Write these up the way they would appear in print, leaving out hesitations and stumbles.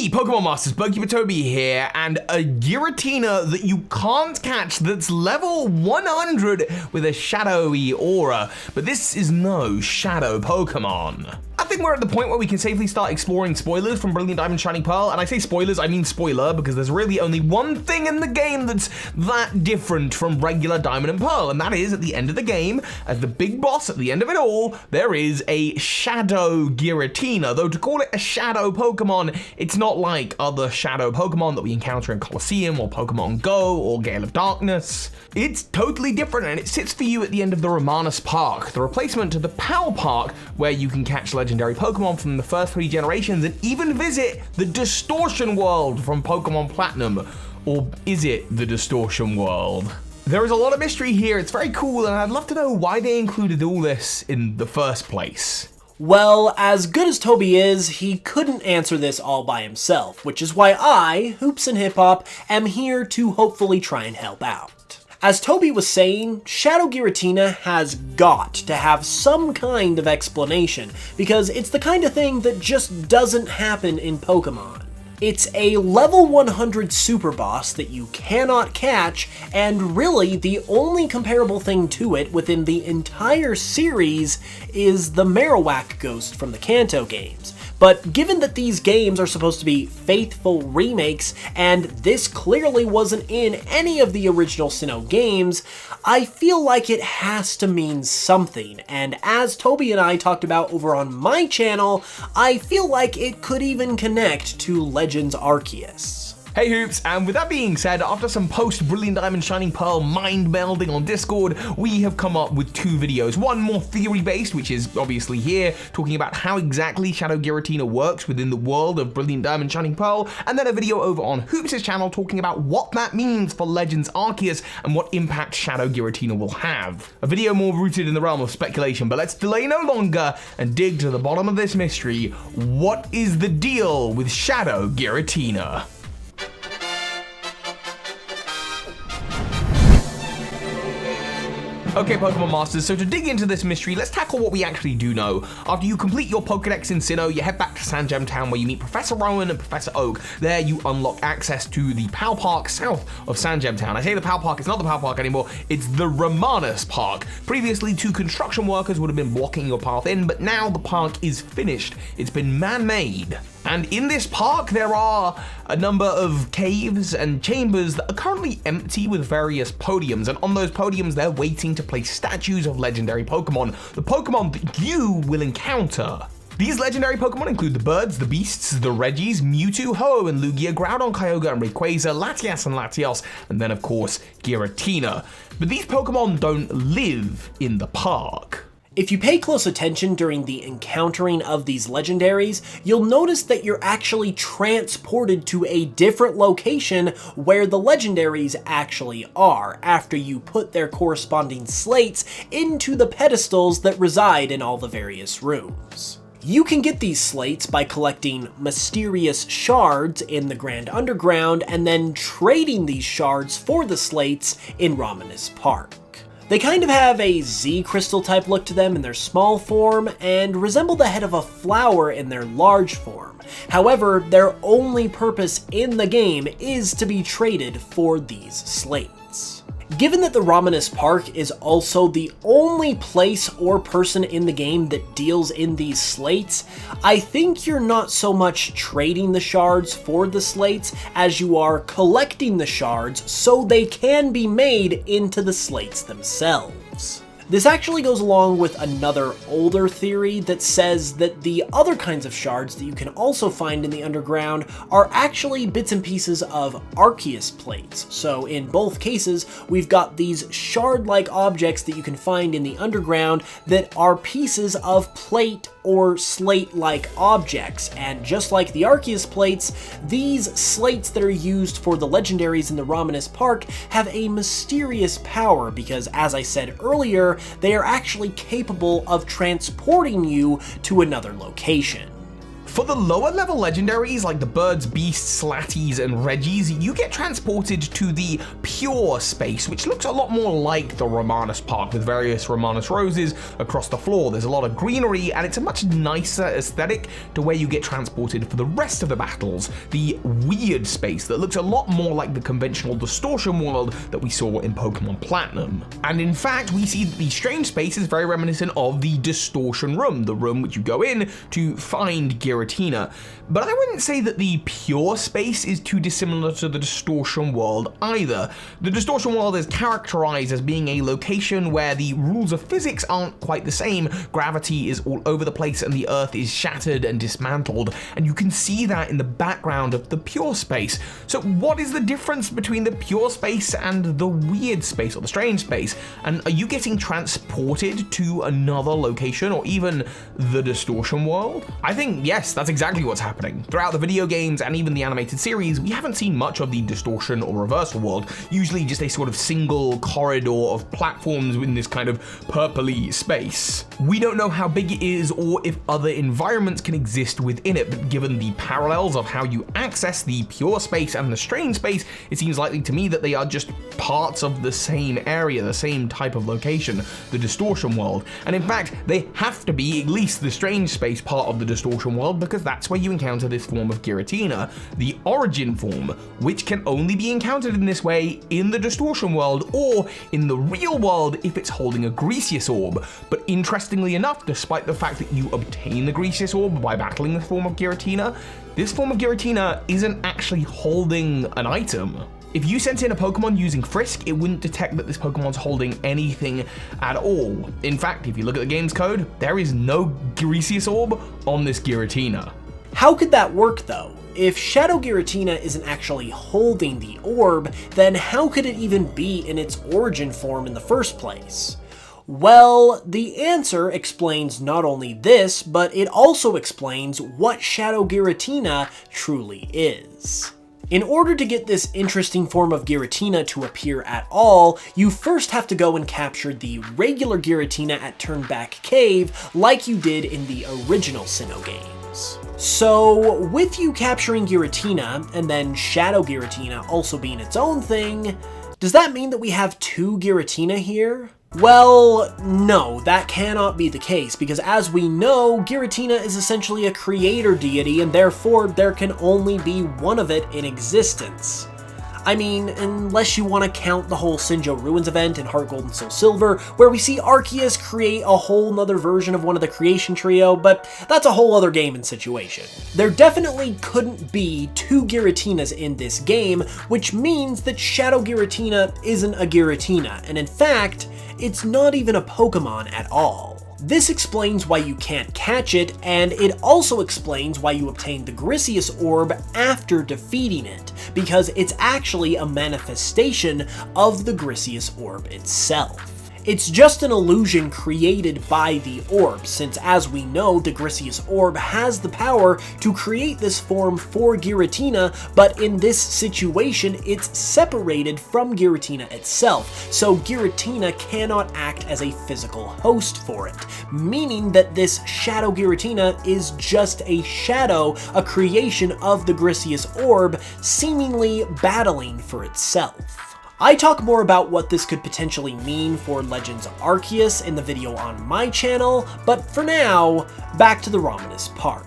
Hey Pokemon Masters, Bookkeeper Toby here, and a Giratina that you can't catch that's level 100 with a shadowy aura, but this is no shadow Pokemon. I think we're at the point where we can safely start exploring spoilers from Brilliant Diamond Shining Pearl, and I say spoilers, I mean spoiler, because there's really only one thing in the game that's that different from regular Diamond and Pearl, and that is at the end of the game, as the big boss at the end of it all, there is a shadow Giratina, though to call it a shadow Pokemon, it's not like other shadow Pokemon that we encounter in Colosseum or Pokemon Go or Gale of Darkness. It's totally different, and it sits for you at the end of the Romanus Park, the replacement to the PAL Park, where you can catch legendary Pokemon from the first 3 generations and even visit the Distortion World from Pokemon Platinum. Or is it the Distortion World? There is a lot of mystery here, it's very cool, and I'd love to know why they included all this in the first place. Well, as good as Toby is, he couldn't answer this all by himself, which is why I, Hoops and Hip Hop, am here to hopefully try and help out. As Toby was saying, Shadow Giratina has got to have some kind of explanation, because it's the kind of thing that just doesn't happen in Pokemon. It's a level 100 super boss that you cannot catch, and really the only comparable thing to it within the entire series is the Marrowak ghost from the Kanto games. But given that these games are supposed to be faithful remakes, and this clearly wasn't in any of the original Sinnoh games, I feel like it has to mean something, and as Toby and I talked about over on my channel, I feel like it could even connect to Legends Arceus. Hey Hoops, and with that being said, after some post-Brilliant Diamond Shining Pearl mind melding on Discord, we have come up with 2 videos. One more theory-based, which is obviously here, talking about how exactly Shadow Giratina works within the world of Brilliant Diamond Shining Pearl, and then a video over on Hoops' channel talking about what that means for Legends Arceus and what impact Shadow Giratina will have. A video more rooted in the realm of speculation, but let's delay no longer and dig to the bottom of this mystery. What is the deal with Shadow Giratina? Okay, Pokemon Masters, so to dig into this mystery, let's tackle what we actually do know. After you complete your Pokedex in Sinnoh, you head back to Sandgem Town where you meet Professor Rowan and Professor Oak. There you unlock access to the PAL Park south of Sandgem Town. I say the PAL Park, it's not the PAL Park anymore, it's the Romanus Park. Previously, 2 construction workers would have been blocking your path in, but now the park is finished. It's been man-made. And in this park, there are a number of caves and chambers that are currently empty with various podiums, and on those podiums, they're waiting to place statues of legendary Pokemon, the Pokemon that you will encounter. These legendary Pokemon include the birds, the beasts, the Regis, Mewtwo, Ho and Lugia, Groudon, Kyogre and Rayquaza, Latias and Latios, and then of course, Giratina. But these Pokemon don't live in the park. If you pay close attention during the encountering of these legendaries, you'll notice that you're actually transported to a different location where the legendaries actually are, after you put their corresponding slates into the pedestals that reside in all the various rooms. You can get these slates by collecting mysterious shards in the Grand Underground and then trading these shards for the slates in Romanus Park. They kind of have a Z crystal type look to them in their small form and resemble the head of a flower in their large form. However, their only purpose in the game is to be traded for these slates. Given that the Romanus Park is also the only place or person in the game that deals in these slates, I think you're not so much trading the shards for the slates as you are collecting the shards so they can be made into the slates themselves. This actually goes along with another older theory that says that the other kinds of shards that you can also find in the underground are actually bits and pieces of Arceus plates. So in both cases, we've got these shard-like objects that you can find in the underground that are pieces of plate or slate-like objects, and just like the Arceus plates, these slates that are used for the legendaries in the Romanus Park have a mysterious power because, as I said earlier, they are actually capable of transporting you to another location. For the lower level legendaries like the birds, beasts, slatties, and reggies, you get transported to the pure space, which looks a lot more like the Romanus Park with various Romanus roses across the floor. There's a lot of greenery and it's a much nicer aesthetic to where you get transported for the rest of the battles, the weird space that looks a lot more like the conventional distortion world that we saw in Pokemon Platinum. And in fact, we see that the strange space is very reminiscent of the distortion room, the room which you go in to find Giratina. But I wouldn't say that the pure space is too dissimilar to the distortion world either. The distortion world is characterized as being a location where the rules of physics aren't quite the same. Gravity is all over the place and the earth is shattered and dismantled, and you can see that in the background of the pure space. So what is the difference between the pure space and the weird space or the strange space? And are you getting transported to another location or even the distortion world? I think yes, that's exactly what's happening. Throughout the video games and even the animated series, we haven't seen much of the distortion or reversal world, usually just a sort of single corridor of platforms in this kind of purpley space. We don't know how big it is or if other environments can exist within it, but given the parallels of how you access the pure space and the strange space, it seems likely to me that they are just parts of the same area, the same type of location, the distortion world. And in fact, they have to be at least the strange space part of the distortion world, because that's where you encounter this form of Giratina, the origin form, which can only be encountered in this way in the distortion world or in the real world if it's holding a Griseous orb. But interestingly enough, despite the fact that you obtain the Griseous orb by battling this form of Giratina, this form of Giratina isn't actually holding an item. If you sent in a Pokemon using Frisk, it wouldn't detect that this Pokemon's holding anything at all. In fact, if you look at the game's code, there is no Griseous orb on this Giratina. How could that work though? If Shadow Giratina isn't actually holding the orb, then how could it even be in its origin form in the first place? Well, the answer explains not only this, but it also explains what Shadow Giratina truly is. In order to get this interesting form of Giratina to appear at all, you first have to go and capture the regular Giratina at Turnback Cave like you did in the original Sinnoh games. So, with you capturing Giratina, and then Shadow Giratina also being its own thing, does that mean that we have two Giratina here? Well, no, that cannot be the case, because as we know, Giratina is essentially a creator deity, and therefore there can only be one of it in existence. I mean, unless you want to count the whole Sinjoh Ruins event in Heart Gold and Soul Silver, where we see Arceus create a whole nother version of one of the creation trio, but that's a whole other game and situation. There definitely couldn't be two Giratinas in this game, which means that Shadow Giratina isn't a Giratina, and in fact, it's not even a Pokemon at all. This explains why you can't catch it, and it also explains why you obtain the Griseous orb after defeating it, because it's actually a manifestation of the Griseous orb itself. It's just an illusion created by the orb, since as we know, the Griseous orb has the power to create this form for Giratina, but in this situation, it's separated from Giratina itself, so Giratina cannot act as a physical host for it, meaning that this Shadow Giratina is just a shadow, a creation of the Griseous orb, seemingly battling for itself. I talk more about what this could potentially mean for Legends of Arceus in the video on my channel, but for now, back to the Romanus Park.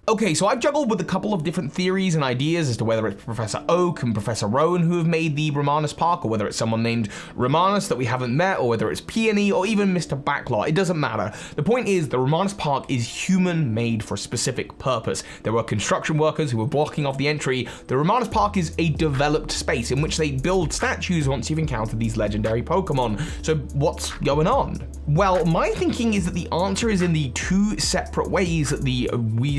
Okay, so I've juggled with a couple of different theories and ideas as to whether it's Professor Oak and Professor Rowan who have made the Romanus Park, or whether it's someone named Romanus that we haven't met, or whether it's Peony, or even Mr. Backlot. It doesn't matter. The point is, the Romanus Park is human-made for a specific purpose. There were construction workers who were blocking off the entry. The Romanus Park is a developed space in which they build statues once you've encountered these legendary Pokemon. So what's going on? Well, my thinking is that the answer is in the two separate ways that the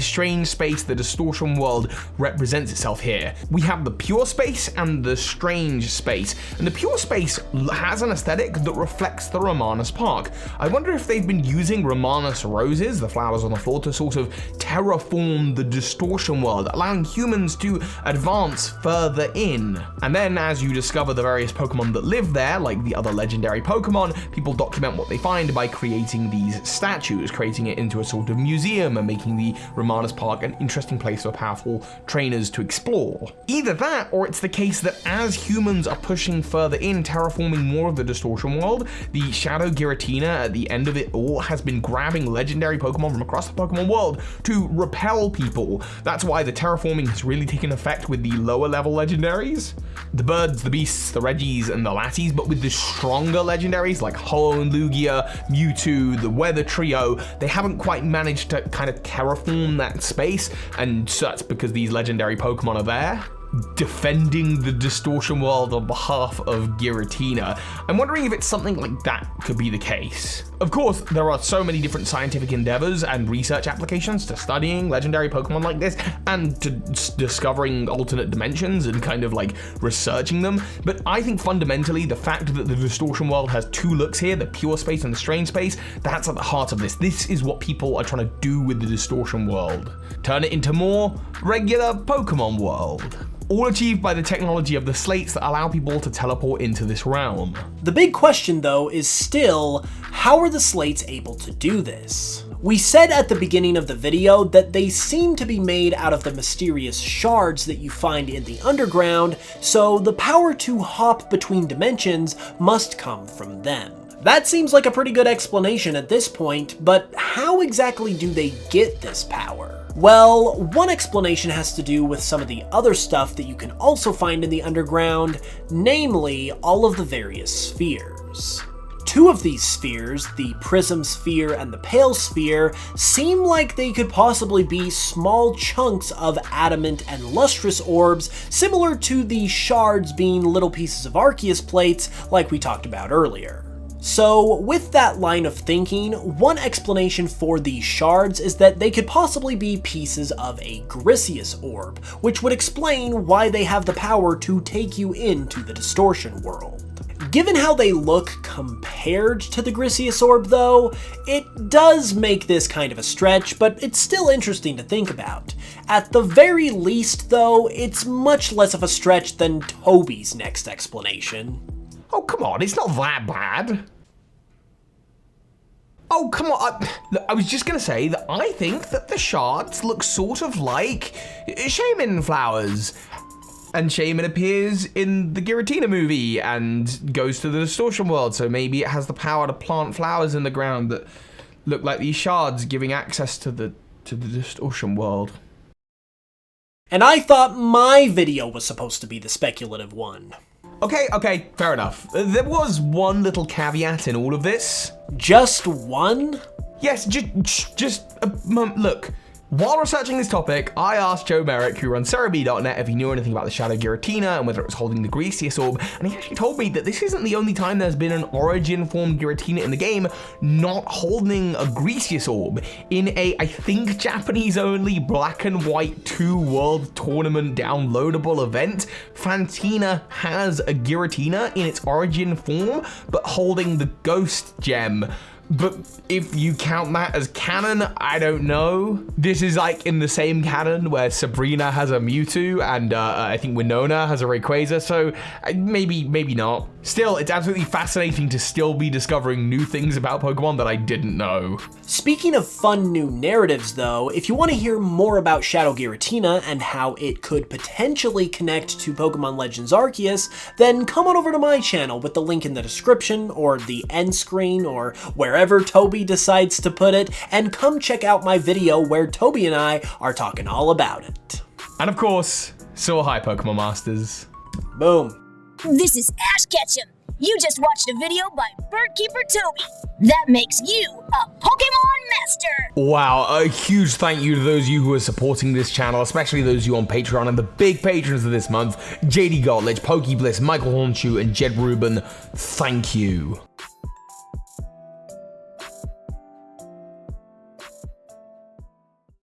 strange space, the distortion world, represents itself here. We have the pure space and the strange space, and the pure space has an aesthetic that reflects the Romanus Park. I wonder if they've been using Romanus roses, the flowers on the floor, to sort of terraform the distortion world, allowing humans to advance further in. And then as you discover the various Pokemon that live there, like the other legendary Pokemon, people document what they find by creating these statues, creating it into a sort of museum and making the Romanus Park Park an interesting place for powerful trainers to explore. Either that, or it's the case that as humans are pushing further in, terraforming more of the distortion world, the Shadow Giratina at the end of it all has been grabbing legendary Pokemon from across the Pokemon world to repel people. That's why the terraforming has really taken effect with the lower level legendaries. The birds, the beasts, the Reggies, and the Latties, but with the stronger legendaries like Ho and Lugia, Mewtwo, the Weather Trio, they haven't quite managed to kind of terraform that space, and so that's because these legendary Pokemon are there, defending the distortion world on behalf of Giratina. I'm wondering if it's something like that could be the case. Of course, there are so many different scientific endeavors and research applications to studying legendary Pokemon like this and to discovering alternate dimensions and kind of like researching them, but I think fundamentally the fact that the distortion world has two looks here, the pure space and the strange space, that's at the heart of this. This is what people are trying to do with the distortion world. Turn it into more regular Pokemon world. All achieved by the technology of the slates that allow people to teleport into this realm. The big question though is still, how are the slates able to do this? We said at the beginning of the video that they seem to be made out of the mysterious shards that you find in the underground, so the power to hop between dimensions must come from them. That seems like a pretty good explanation at this point, but how exactly do they get this power? Well, one explanation has to do with some of the other stuff that you can also find in the underground, namely all of the various spheres. Two of these spheres, the Prism Sphere and the Pale Sphere, seem like they could possibly be small chunks of adamant and lustrous orbs, similar to the shards being little pieces of Arceus plates like we talked about earlier. So with that line of thinking, one explanation for these shards is that they could possibly be pieces of a Griseous orb, which would explain why they have the power to take you into the distortion world. Given how they look compared to the Griseous orb though, it does make this kind of a stretch, but it's still interesting to think about. At the very least though, it's much less of a stretch than Toby's next explanation. Oh come on, it's not that bad. Oh, come on. I was just going to say that I think that the shards look sort of like Shaman flowers. And Shaman appears in the Giratina movie and goes to the distortion world, so maybe it has the power to plant flowers in the ground that look like these shards, giving access to the distortion world. And I thought my video was supposed to be the speculative one. Okay, fair enough. There was one little caveat in all of this. Just one? Yes, just a moment. Look, while researching this topic, I asked Joe Merrick, who runs Cerebi.net, if he knew anything about the Shadow Giratina and whether it was holding the Griseous orb, and he actually told me that this isn't the only time there's been an origin-formed Giratina in the game not holding a Griseous orb. In a, I think, Japanese-only black and white 2 World Tournament downloadable event, Fantina has a Giratina in its origin form, but holding the Ghost Gem. But if you count that as canon, I don't know. This is like in the same canon where Sabrina has a Mewtwo and I think Winona has a Rayquaza, so maybe not. Still, it's absolutely fascinating to still be discovering new things about Pokemon that I didn't know. Speaking of fun new narratives though, if you want to hear more about Shadow Giratina and how it could potentially connect to Pokemon Legends Arceus, then come on over to my channel with the link in the description or the end screen or wherever Toby decides to put it, and come check out my video where Toby and I are talking all about it. And of course, so hi Pokemon Masters. Boom. This is Ash Ketchum. You just watched a video by Birdkeeper Toby. That makes you a Pokemon Master. Wow, a huge thank you to those of you who are supporting this channel, especially those of you on Patreon and the big patrons of this month, JD Gottlich, Pokebliss, Michael Hornshoe, and Jed Rubin. Thank you.